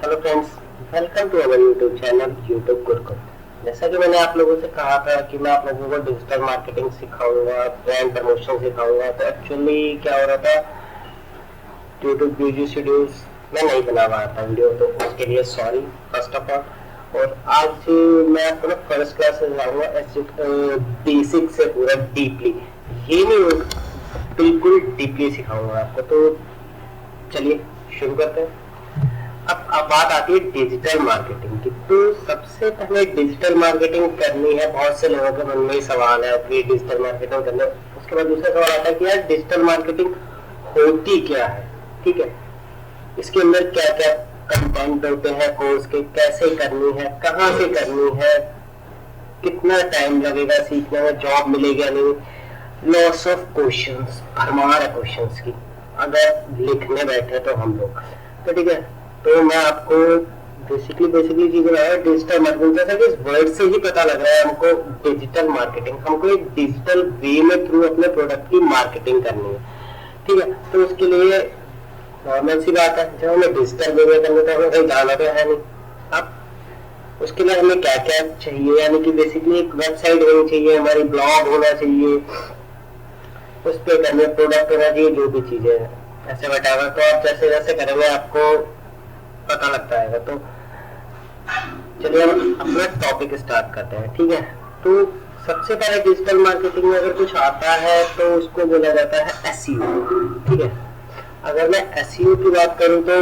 Hello friends, welcome to our YouTube channel YouTube Gurukul. जैसा कि मैंने आप लोगों से कहा था कि मैं आप लोगों को डिजिटल मार्केटिंग सिखाऊंगा, ब्रांड प्रमोशन सिखाऊंगा, तो एक्चुअली क्या हो रहा था, यूट्यूब बिजी शेड्यूल्स मैं नहीं बना पा रहा था वीडियो, तो उसके लिए सॉरी फर्स्ट ऑफ ऑल। और आज मैं आपको ना फर्स्ट क्लास से सिखाऊंगा, बेसिक से पूरा डीपली, ये नहीं बिल्कुल डीपली सिखाऊंगा आपको। तो चलिए शुरू करते हैं। अब बात आती है डिजिटल मार्केटिंग की। तो सबसे पहले डिजिटल मार्केटिंग करनी है, बहुत से लोगों के मन में सवाल है कि डिजिटल मार्केटिंग करने। उसके बाद दूसरा सवाल आता है कि यार डिजिटल मार्केटिंग होती क्या है, ठीक है, इसके अंदर क्या क्या कंटेंट होते हैं, कोर्स के कैसे करनी है, कहाँ से करनी है, कितना टाइम लगेगा सीखने में, जॉब मिलेगी या नहीं, लॉस ऑफ क्वेश्चंस, भरमार है क्वेश्चंस की अगर लिखने बैठे तो हम लोग। तो ठीक है, तो मैं आपको बेसिकली चीजें बताया। डिजिटल मार्केटिंग, जैसा कि इस वर्ड से ही पता लग रहा है हमको, डिजिटल मार्केटिंग, हमको एक डिजिटल वे में थ्रू अपने प्रोडक्ट की मार्केटिंग करनी है, ठीक है। तो उसके लिए नॉर्मल सी बात है, जब हमें डिजिटल वे में करनी तो हमें कहीं जाना तो है नहीं। अब उसके लिए हमें क्या क्या चाहिए, यानी कि बेसिकली एक वेबसाइट होनी चाहिए, हमारी ब्लॉग होना चाहिए, उस पर करने प्रोडक्ट होना चाहिए, जो भी चीजें हैं ऐसे वटावर। तो आप जैसे जैसे करेंगे आपको पता लगता है। तो चलिए हम अपना टॉपिक स्टार्ट करते हैं, ठीक है। तो सबसे पहले डिजिटल मार्केटिंग में अगर कुछ आता है तो उसको बोला जाता है एसईओ, ठीक है। अगर मैं एसईओ की बात करूं तो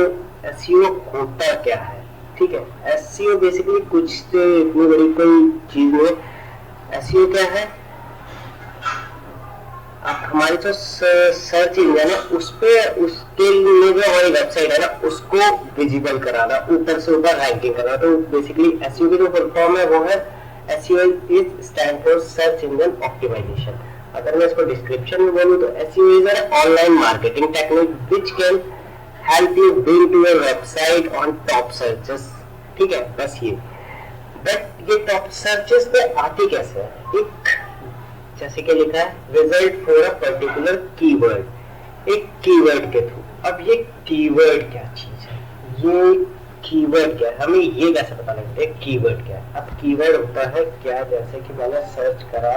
एसईओ होता क्या है, ठीक है। एसईओ बेसिकली कुछ से इतनी बड़ी कोई चीज नहीं। एसईओ क्या है, हमारी जो सर्च इंजन है उस पे, उसके लिए जो हमारी वेबसाइट है ना उसको विजिबल कराना, ऊपर से ऊपर रैंकिंग करना। तो बेसिकली एसईओ की जो फुल फॉर्म है वो है SEO is stand for search engine optimisation. अगर मैं इसको डिस्क्रिप्शन में बोलूं तो SEO is an online marketing technique which can help you build your website on top searches, ठीक है। बस ये, बट ये टॉप सर्चेस पे आती कैसे है, एक जैसे कि लिखा है result for a particular keyword, एक कीवर्ड के थ्रू। अब ये कीवर्ड क्या चीज है, ये कीवर्ड क्या है, हमें ये कैसे पता लगता है कीवर्ड क्या है। अब कीवर्ड होता है क्या, जैसे कि मैंने सर्च करा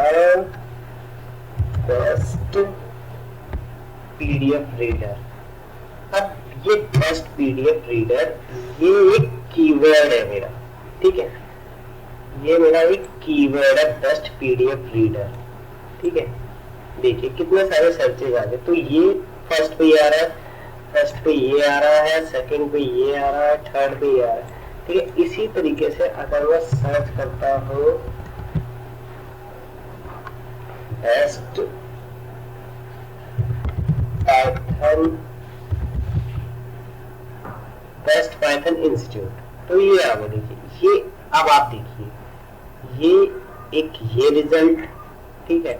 बेस्ट पीडीएफ रीडर। अब ये बेस्ट पीडीएफ रीडर ये एक कीवर्ड है मेरा, ठीक है, ये मेरा एक कीवर्ड है बेस्ट पीडीएफ रीडर, ठीक है। देखिए कितने सारे सर्चेज आ गए। तो ये फर्स्ट पे ये आ रहा है, फर्स्ट पे ये आ रहा है, सेकंड पे ये आ रहा है, थर्ड पे ये आ रहा है, ठीक है। इसी तरीके से अगर मैं सर्च करता हूँ best Python, best Python institute, तो ये आ गया। देखिए ये, अब आप देखिए ये एक ये रिजल्ट, ठीक है।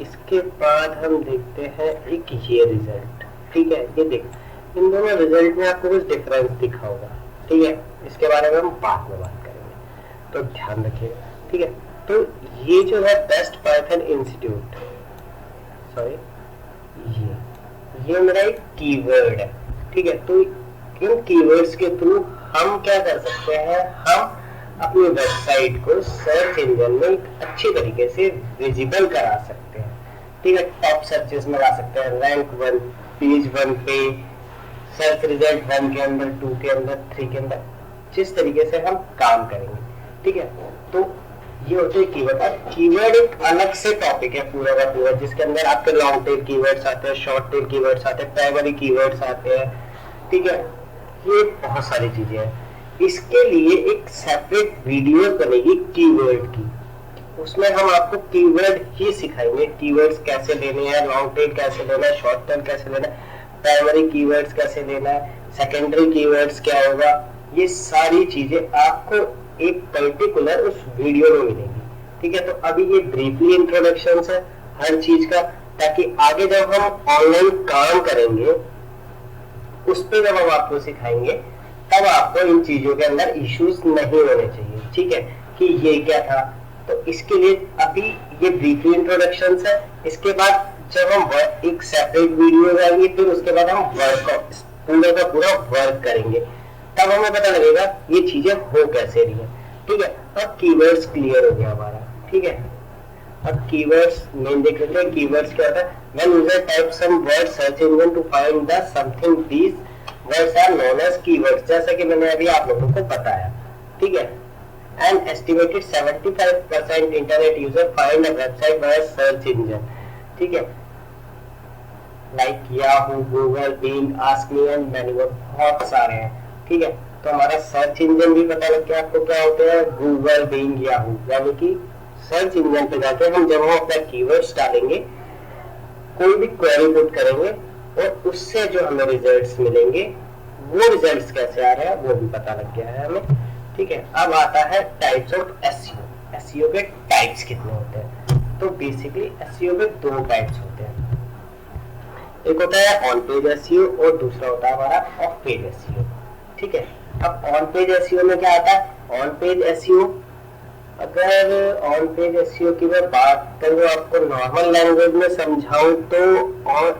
इसके बाद हम देखते हैं एक ये रिजल्ट, ठीक है। ये देख, इन दोनों रिजल्ट में आपको कुछ डिफरेंस दिखा होगा, ठीक है। इसके बारे में हम बाद में बात करेंगे, तो ध्यान रखिएगा, ठीक है। तो ये जो है बेस्ट पाइथन इंस्टीट्यूट, सॉरी, ये मेरा एक कीवर्ड है, ठीक है। तो इन कीवर्ड्स के थ्रू हम क्या कर सकते हैं, हम अपनी वेबसाइट को सर्च इंजन में अच्छी तरीके से विजिबल करा सकते हैं, ठीक है। टॉप सर्चेस में ला सकते हैं, रैंक 1, पेज 1 पे, सर्च रिजल्ट 1 के अंदर, 2 के अंदर, 3 के अंदर, जिस तरीके से हम काम करेंगे, ठीक है। तो ये होते हैं कीवर्ड। अब कीवर्ड एक अलग से टॉपिक है पूरा का पूरा, जिसके अंदर आपके लॉन्ग टेल कीवर्ड्स आते हैं, शॉर्ट टेल कीवर्ड्स आते हैं, प्राइमरी कीवर्ड्स आते हैं, ठीक है। ये बहुत सारी चीजें हैं। इसके लिए एक सेपरेट वीडियो बनेगी कीवर्ड की, उसमें हम आपको कीवर्ड ही सिखाएंगे, कीवर्ड्स कैसे लेने हैं, लॉन्ग टेल कैसे लेना है, शॉर्ट टेल कैसे लेना है, प्राइमरी कीवर्ड्स कैसे लेना है, सेकेंडरी कीवर्ड्स क्या होगा, ये सारी चीजें आपको एक पर्टिकुलर उस वीडियो में मिलेंगी, ठीक है। तो अभी ये ब्रीफली इंट्रोडक्शन है हर चीज का, ताकि आगे जब हम ऑनलाइन काम करेंगे उस पर जब हम आपको सिखाएंगे तब आपको इन चीजों के अंदर इश्यूज नहीं होने चाहिए, ठीक है, कि ये क्या था। तो इसके लिए अभी ये ब्रीफली इंट्रोडक्शन है। इसके बाद जब हम एक सेपरेट वीडियो जाएंगे, फिर उसके बाद हम वर्क पूरा का पूरा वर्क करेंगे, तब हमें पता लगेगा ये चीजें हो कैसे रही है। ठीक है, अब कीवर्ड्स क्लियर हो गया हमारा। ठीक है, अब कीवर्ड्स मेन देख लेते हैं। कीवर्ड्स क्या होता है? When user type some word search engine to find the something, these words are known as keywords, जैसा कि मैंने अभी आप लोगों को बताया। ठीक है, and estimated 75% internet user find a website via search engine. ठीक है, like Yahoo, Google, Bing, Ask me and many more, बहुत सारे हैं। ठीक है, तो हमारा सर्च इंजन भी पता लग गया आपको क्या होते हैं, गूगल, बिंग, याहू, यानी कि सर्च इंजन पे जाके हम जब हम अपना कीवर्ड्स डालेंगे, कोई भी क्वेरी पुट करेंगे और उससे जो हमें रिजल्ट्स मिलेंगे, वो रिजल्ट्स कैसे आ रहे हैं वो भी पता लग गया है हमें। ठीक है, अब आता है टाइप्स ऑफ एसईओ। एसईओ के टाइप्स कितने होते हैं? तो बेसिकली एसईओ के दो टाइप्स होते हैं, एक होता है ऑन पेज एसईओ और दूसरा होता है हमारा ऑफ पेज एसईओ। ठीक है, अब ऑन पेज एसईओ में क्या आता है? ऑन पेज एसईओ, अगर ऑन पेज एसईओ की मैं बात करूँ, आपको नॉर्मल लैंग्वेज में समझाऊं तो ऑन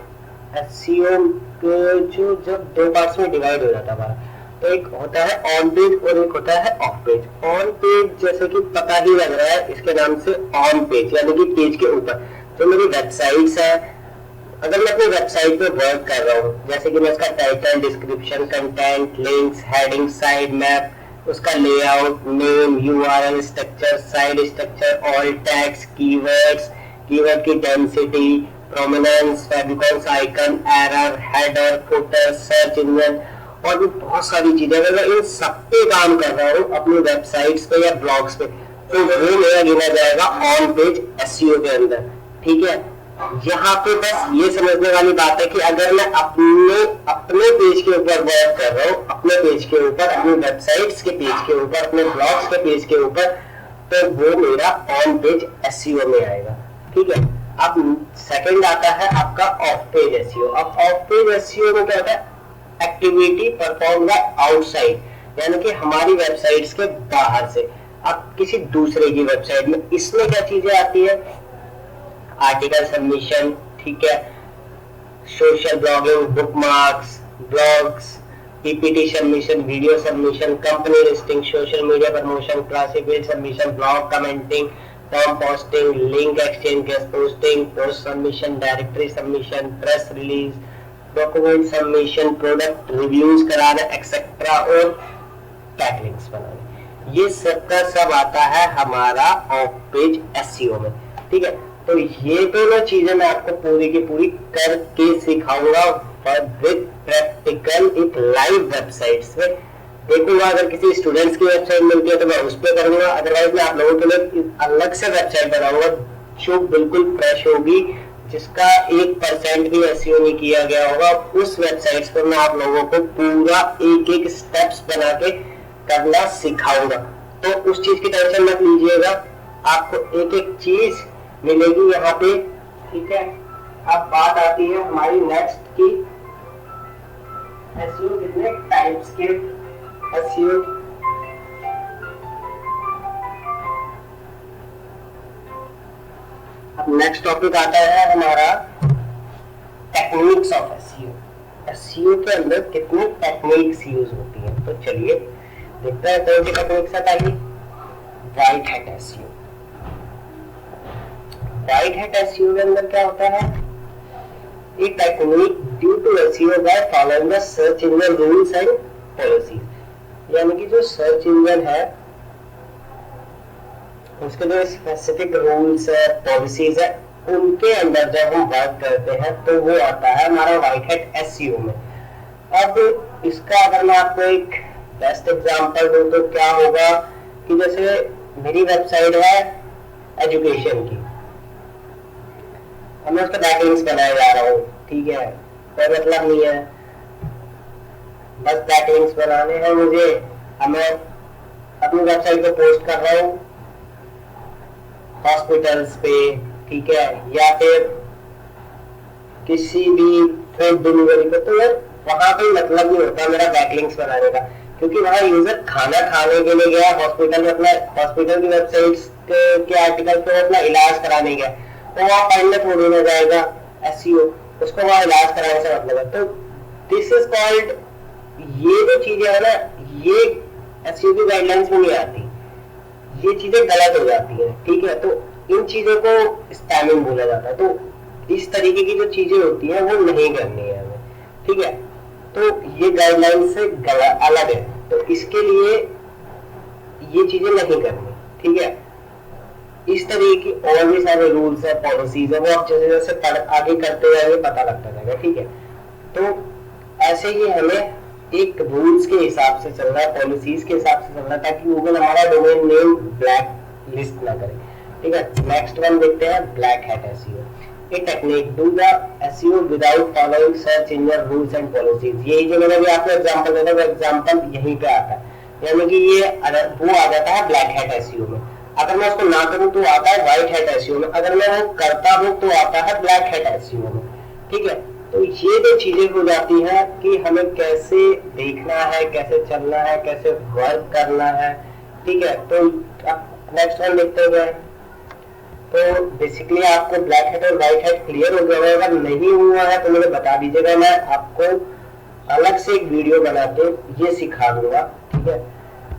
एसईओ के जो जब दो पार्ट्स में डिवाइड हो जाता है हमारा, तो एक होता है ऑन पेज और एक होता है ऑफ पेज। ऑन पेज जैसे कि पता ही लग रहा है इसके नाम से, ऑन पेज यानी कि पेज के ऊपर जो मेरी वेबसाइट्स है, अगर मैं अपनी वेबसाइट पे वर्क कर रहा हूँ, जैसे कि मैं उसका title, description, content, links, heading, site map, उसका layout, name, URL structure, site structure, all tags, keywords, keyword की density, prominence, favicons icon, error, header, footer, search engine और भी बहुत सारी चीजें, अगर मैं इन सब पे काम कर रहा हूँ अपनी वेबसाइट्स पे या ब्लॉग्स पे, तो वो मेरा गिना जाएगा ऑन पेज एसईओ के अंदर। ठीक है, यहाँ पे बस ये समझने वाली बात है कि अगर मैं अपने पेज के ऊपर वर्क कर रहा हूँ, अपने पेज के ऊपर, अपनी वेबसाइट्स के पेज के ऊपर, अपने ब्लॉग्स के पेज के ऊपर, तो वो मेरा ऑन पेज एसईओ में आएगा। ठीक है, अब सेकंड आता है आपका ऑफ पेज एसईओ। अब ऑफ पेज एसईओ में क्या होता है? एक्टिविटी परफॉर्म बाय आउटसाइड, यानी कि हमारी वेबसाइट्स के बाहर से, अब किसी दूसरे की वेबसाइट में। इसमें क्या चीजें आती है? आर्टिकल सबमिशन, ठीक है, social blogging, bookmarks, blogs, PPT submission, video submission, company listing, social media promotion, classified submission, blog commenting, form posting, link exchange, guest posting, post submission, directory submission, press release, document submission, product reviews कराना etcetera और backlinks बनाने। ये सब का सब आता है हमारा ऑफ पेज एसईओ में। ठीक है, तो ये दोनों चीजें मैं आपको पूरी की पूरी करके सिखाऊंगा विद प्रैक्टिकल एक लाइव वेबसाइट्स में देखूंगा। अगर किसी स्टूडेंट्स की वेबसाइट मिलती है तो मैं उस पर करूंगा, अदरवाइज मैं आप लोगों के लिए अलग से वेबसाइट बनाऊंगा जो बिल्कुल फ्रेश होगी, जिसका 1% भी एसईओ नहीं किया गया होगा। उस वेबसाइट्स पर मैं आप लोगों को पूरा एक एक स्टेप्स बना के करना सिखाऊंगा, तो उस चीज की टेंशन मत लीजिएगा, आपको एक एक चीज मिलेगी यहाँ पे। ठीक है, अब बात आती है हमारी नेक्स्ट की, एसईओ कितने टाइप्स के एसईओ। अब नेक्स्ट टॉपिक आता है हमारा टेक्निक्स ऑफ एसईओ। एसईओ के अंदर कितनी टेक्निक्स यूज होती है, तो चलिए देखते हैं कौन सी टेक्निक्स आएगी। White hat SEO. White hat SEO के अंदर क्या होता है? एक technique due to SEO by following the search engine rules and policies, यानी कि जो सर्च इंजन है उसके जो स्पेसिफिक रूल्स है, पॉलिसीज है, उनके अंदर जब हम वर्क करते हैं तो वो आता है हमारा व्हाइट हैट एसईओ में। अब इसका अगर मैं आपको एक बेस्ट एग्जांपल दूं तो क्या होगा कि जैसे मेरी वेबसाइट है एजुकेशन की, मैं उसका बैकलिंक्स बनाए जा रहा हूँ, ठीक है, कोई मतलब नहीं है, बस बैकलिंक्स बनाने हैं मुझे। मैं अपनी वेबसाइट पे पोस्ट कर रहा हूँ हॉस्पिटल्स पे, ठीक है, या फिर किसी भी फूड डिलीवरी पे, तो यार वहां पे मतलब नहीं होता मेरा बैकलिंक्स बनाने का, क्योंकि वहां यूजर खाना खाने के लिए गया, हॉस्पिटल में अपना हॉस्पिटल की वेबसाइट के आर्टिकल पे अपना इलाज कराने गया, तो वहां पढ़ने थोड़ी ना जाएगा एसईओ, उसको वहां इलाज कराने से मतलब है। तो दिस इज कॉल्ड, ये जो चीजें है ना, ये एसईओ की गाइडलाइंस में नहीं आती, ये चीजें गलत हो जाती है। ठीक है, तो इन चीजों को स्पैमिंग बोला जाता है। तो इस तरीके की जो चीजें होती हैं वो नहीं करनी है हमें। ठीक है, तो ये गाइडलाइन से अलग है, तो इसके लिए ये चीजें नहीं करनी। ठीक है, इस तरीके की और भी सारे रूल्स है, पॉलिसीज है, वो आप जैसे जैसे आगे करते जाएंगे पता लगता जाएगा। ठीक है, तो ऐसे ही हमें एक रूल्स के हिसाब से चलना है, पॉलिसीज के हिसाब से चलना है, ताकि गूगल हमारा डोमेन नेम ब्लैक लिस्ट ना करे। ठीक है, नेक्स्ट वन देखते हैं, black hat SEO. A technique do the SEO without following search engine rules and policies. यही जो मैंने भी आपको एग्जांपल दिया था, वो एग्जांपल यहीं पे आता है, यानी कि ये वो आ जाता है ब्लैक हैट एसईओ में। अगर मैं उसको ना करूं तो आता है व्हाइट हैट एसईओ में, अगर मैं वो करता हूं तो आता है ब्लैक हैट एसईओ में। ठीक है, तो ये जो चीजें हो जाती हैं कि हमें कैसे देखना है, कैसे चलना है, कैसे वर्क करना है। ठीक है, तो नेक्स्ट वन देखते हैं। तो बेसिकली आपको ब्लैक हैट और व्हाइट हैट क्लियर हो गया है। अगर नहीं हुआ है तो मुझे बता दीजिएगा, मैं आपको अलग से एक वीडियो बना के ये सिखा दूंगा। ठीक है,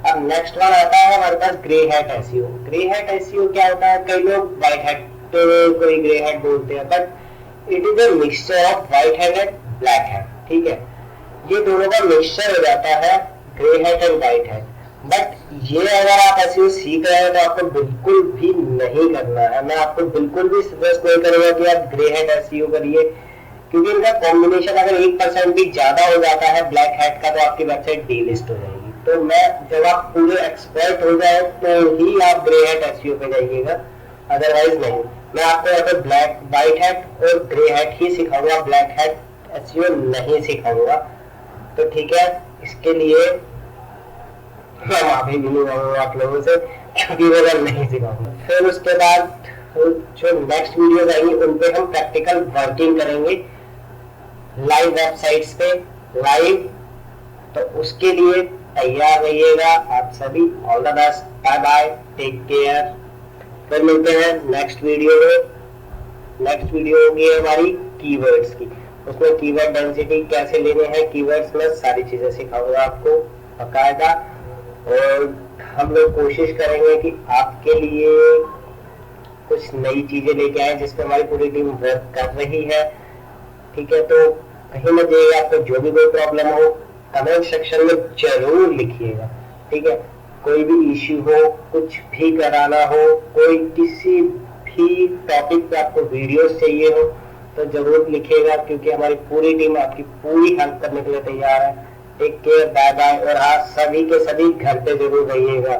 अब नेक्स्ट वन आता है हमारे पास grey hat SEO. Grey hat SEO क्या होता है, कई लोग व्हाइट हैट तो कोई ग्रे हैट बोलते हैं, but it is a mixture of white hat and black hat. ठीक है, ये दोनों का मिक्सचर हो जाता है, grey hat and white hat. But ये अगर आप एसईओ सीख रहे हैं तो आपको बिल्कुल भी नहीं करना है। मैं आपको बिल्कुल भी सजेस्ट नहीं करूंगा कि आप ग्रे हैट एसईओ करिए, क्योंकि इनका कॉम्बिनेशन अगर 1% भी ज्यादा हो जाता है ब्लैक हैट का तो आपकी वेबसाइट डीलिस्ट हो जाएगी। तो मैं जब आप पूरे एक्सपर्ट हो जाए तो ही आप ग्रे हैट एसईओ पे जाइएगा, अदरवाइज नहीं। मैं आपको अगर ब्लैक व्हाइट हैट और ग्रे हैट ही सिखाऊंगा, ब्लैक हैट एसईओ नहीं सिखाऊंगा। तो ठीक है, इसके लिए मैं माफी भी नहीं मांगूंगा आप लोगों से, क्योंकि मैं नहीं सिखाऊंगा। फिर उसके बाद जो नेक्स्ट वीडियो आएंगी उन पे हम प्रैक्टिकल वर्किंग करेंगे लाइव वेबसाइट्स पे लाइव। तो उसके लिए तैयार रहिएगा आप सभी। All the best, bye bye, take care. फिर मिलते हैं नेक्स्ट वीडियो में। नेक्स्ट वीडियो होगी हमारी कीवर्ड्स की, उसमें कीवर्ड डेंसिटी कैसे लेने हैं, कीवर्ड्स में सारी चीजें सिखाऊंगा आपको बकायदा। और हम लोग कोशिश करेंगे कि आपके लिए कुछ नई चीजें लेके आए जिसपे हमारी पूरी टीम वर्क कर रही है। ठीक है, तो कहीं ना कहीं आपको जो भी कोई प्रॉब्लम हो कमेंट सेक्शन में जरूर लिखिएगा। ठीक है, कोई भी इश्यू हो, कुछ भी कराना हो, कोई किसी भी टॉपिक पे आपको वीडियोस चाहिए हो तो जरूर लिखिएगा, क्योंकि हमारी पूरी टीम आपकी पूरी हेल्प करने के लिए तैयार है। टेक केयर, बाय बाय, और हाँ सभी के सभी घर पे जरूर रहिएगा।